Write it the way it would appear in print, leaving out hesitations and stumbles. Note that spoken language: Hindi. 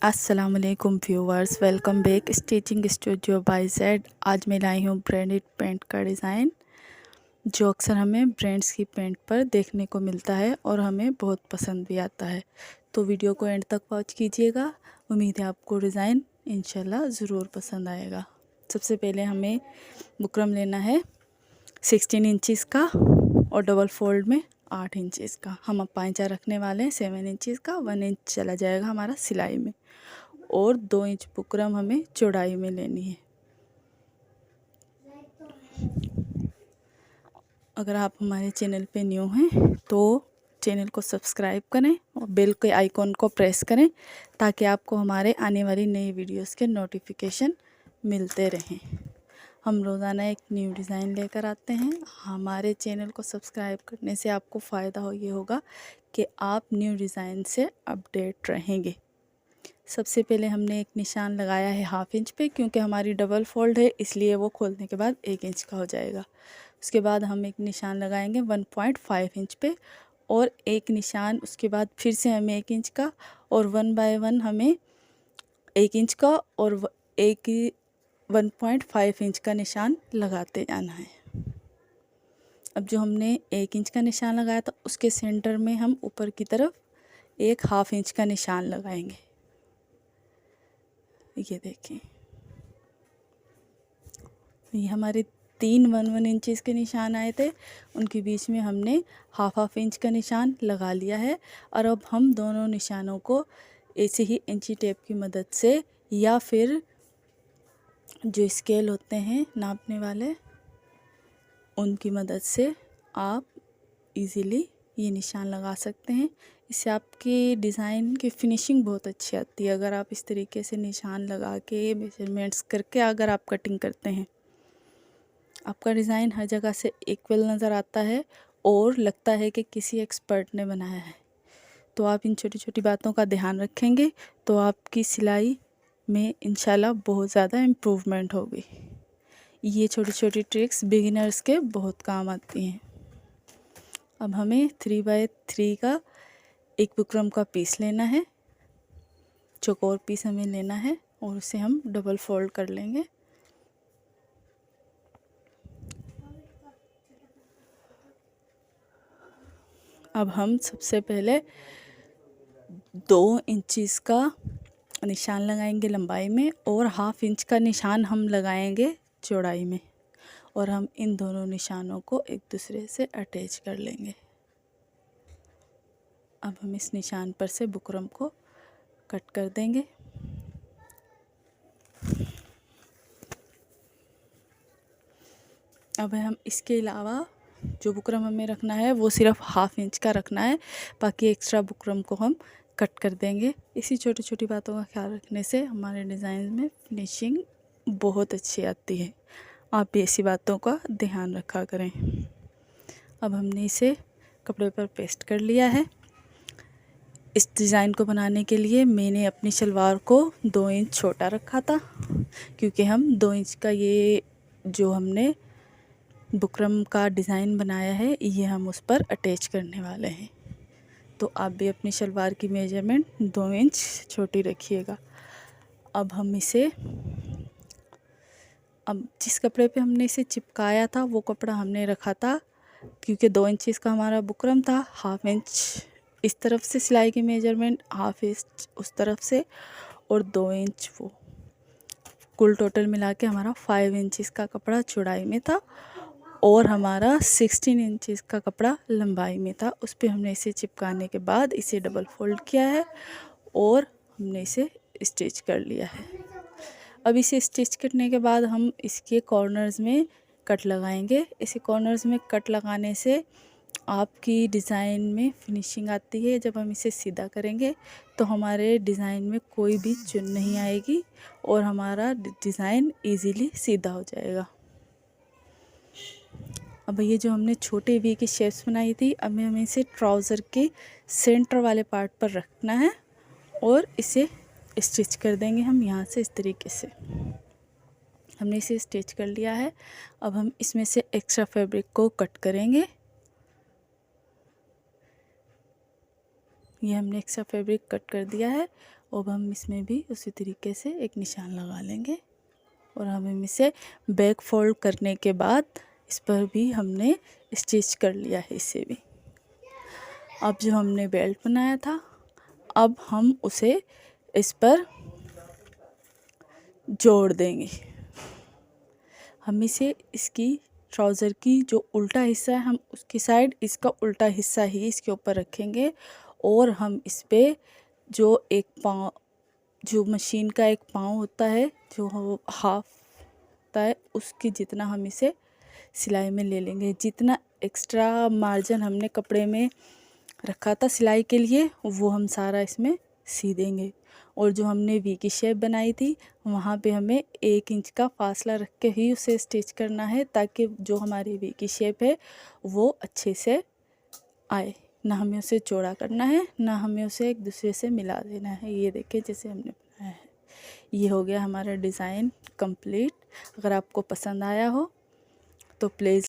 अस्सलाम वालेकुम viewers, welcome back stitching studio by Z. आज मैं लाई हूँ ब्रांडेड पैंट का डिज़ाइन जो अक्सर हमें ब्रांड्स की पैंट पर देखने को मिलता है और हमें बहुत पसंद भी आता है। तो वीडियो को एंड तक वॉच कीजिएगा। उम्मीद है आपको डिज़ाइन इंशाल्लाह ज़रूर पसंद आएगा। सबसे पहले हमें बुकरम लेना है 16 इंचज़ का और डबल फोल्ड में 8 इंचज़ का। हम अब पाँचा रखने वाले हैं 7 इंचज़ का। 1 इंच चला जाएगा हमारा सिलाई में और 2 इंच बुकरम हमें चौड़ाई में लेनी है। अगर आप हमारे चैनल पे न्यू हैं तो चैनल को सब्सक्राइब करें और बेल के आइकॉन को प्रेस करें ताकि आपको हमारे आने वाली नई वीडियोस के नोटिफिकेशन मिलते रहें। हम रोज़ाना एक न्यू डिज़ाइन लेकर आते हैं। हमारे चैनल को सब्सक्राइब करने से आपको फ़ायदा ये होगा कि आप न्यू डिज़ाइन से अपडेट रहेंगे। सबसे पहले हमने एक निशान लगाया है 1/2 इंच पे, क्योंकि हमारी डबल फोल्ड है इसलिए वो खोलने के बाद 1 इंच का हो जाएगा। उसके बाद हम एक निशान लगाएंगे 1.5 इंच पे और एक निशान उसके बाद फिर से हमें 1 इंच का और 1 बाय 1 हमें 1 इंच का और 1.5 इंच का निशान लगाते जाना है। अब जो हमने 1 इंच का निशान लगाया था उसके सेंटर में हम ऊपर की तरफ एक 1/2 इंच का निशान लगाएंगे। ये देखें, ये हमारे 3 1 इंचेस के निशान आए थे, उनके बीच में हमने 1/2 इंच का निशान लगा लिया है। और अब हम दोनों निशानों को ऐसे ही इंची टेप की मदद से या फिर जो स्केल होते हैं नापने वाले उनकी मदद से आप इजीली ये निशान लगा सकते हैं। इससे आपकी डिज़ाइन की फिनिशिंग बहुत अच्छी आती है। अगर आप इस तरीके से निशान लगा के मेजरमेंट्स करके अगर आप कटिंग करते हैं, आपका डिज़ाइन हर जगह से इक्वल नज़र आता है और लगता है कि किसी एक्सपर्ट ने बनाया है। तो आप इन छोटी छोटी बातों का ध्यान रखेंगे तो आपकी सिलाई में इंशाल्लाह बहुत ज़्यादा इम्प्रूवमेंट होगी। ये छोटी छोटी ट्रिक्स बिगिनर्स के बहुत काम आती हैं। अब हमें 3 बाय 3 का एक बुकरम का पीस लेना है, चौकोर पीस हमें लेना है और उसे हम डबल फोल्ड कर लेंगे। अब हम सबसे पहले 2 इंचज़ का निशान लगाएंगे लंबाई में और 1/2 इंच का निशान हम लगाएंगे चौड़ाई में और हम इन दोनों निशानों को एक दूसरे से अटैच कर लेंगे। अब हम इस निशान पर से बुकरम को कट कर देंगे। अब हम इसके अलावा जो बुकरम हमें रखना है वो सिर्फ 1/2 इंच का रखना है, बाकी एक्स्ट्रा बुकरम को हम कट कर देंगे। इसी छोटी छोटी बातों का ख्याल रखने से हमारे डिज़ाइन में फिनिशिंग बहुत अच्छी आती है। आप भी ऐसी बातों का ध्यान रखा करें। अब हमने इसे कपड़े पर पेस्ट कर लिया है। इस डिज़ाइन को बनाने के लिए मैंने अपनी शलवार को 2 इंच छोटा रखा था, क्योंकि हम 2 इंच का ये जो हमने बुकरम का डिज़ाइन बनाया है ये हम उस पर अटैच करने वाले हैं। तो आप भी अपनी शलवार की मेजरमेंट 2 इंच छोटी रखिएगा। अब हम इसे जिस कपड़े पे हमने इसे चिपकाया था वो कपड़ा हमने रखा था, क्योंकि 2 इंच का हमारा बुकरम था। 1/2 इंच इस तरफ से सिलाई की मेजरमेंट, 1/2 इंच उस तरफ से और 2 इंच वो, कुल टोटल मिला के हमारा 5 इंच का कपड़ा चौड़ाई में था और हमारा 16 इंच का कपड़ा लंबाई में था। उस पर हमने इसे चिपकाने के बाद इसे डबल फोल्ड किया है और हमने इसे स्टिच कर लिया है। अब इसे स्टिच करने के बाद हम इसके कॉर्नर्स में कट लगाएंगे। इसे कॉर्नर्स में कट लगाने से आपकी डिज़ाइन में फिनिशिंग आती है। जब हम इसे सीधा करेंगे तो हमारे डिज़ाइन में कोई भी चुन नहीं आएगी और हमारा डिज़ाइन इजीली सीधा हो जाएगा। अब ये जो हमने छोटे वी की शेप्स बनाई थी, अब हमें इसे ट्राउज़र के सेंटर वाले पार्ट पर रखना है और इसे स्टिच कर देंगे हम यहाँ से। इस तरीके से हमने इसे स्टिच कर लिया है। अब हम इसमें से एक्स्ट्रा फैब्रिक को कट करेंगे। ये हमने एक्स्ट्रा फैब्रिक कट कर दिया है अब हम इसमें भी उसी तरीके से एक निशान लगा लेंगे और हम इसे बैक फोल्ड करने के बाद इस पर भी हमने स्टिच कर लिया है इसे भी। अब जो हमने बेल्ट बनाया था अब हम उसे इस पर जोड़ देंगे। हम इसे इसकी ट्राउज़र की जो उल्टा हिस्सा है हम उसकी साइड इसका उल्टा हिस्सा ही इसके ऊपर रखेंगे और हम इस पे जो एक पाँव जो मशीन का एक पाँव होता है जो हाफ होता है उसकी जितना हम इसे सिलाई में ले लेंगे। जितना एक्स्ट्रा मार्जिन हमने कपड़े में रखा था सिलाई के लिए वो हम सारा इसमें सी देंगे। और जो हमने वी की शेप बनाई थी वहाँ पे हमें 1 इंच का फासला रख के ही उसे स्टिच करना है ताकि जो हमारी वी की शेप है वो अच्छे से आए। ना हमें उसे चौड़ा करना है ना हमें उसे एक दूसरे से मिला देना है। ये देखिए जैसे हमने बनाया है। ये हो गया हमारा डिज़ाइन कंप्लीट। अगर आपको पसंद आया हो तो प्लीज़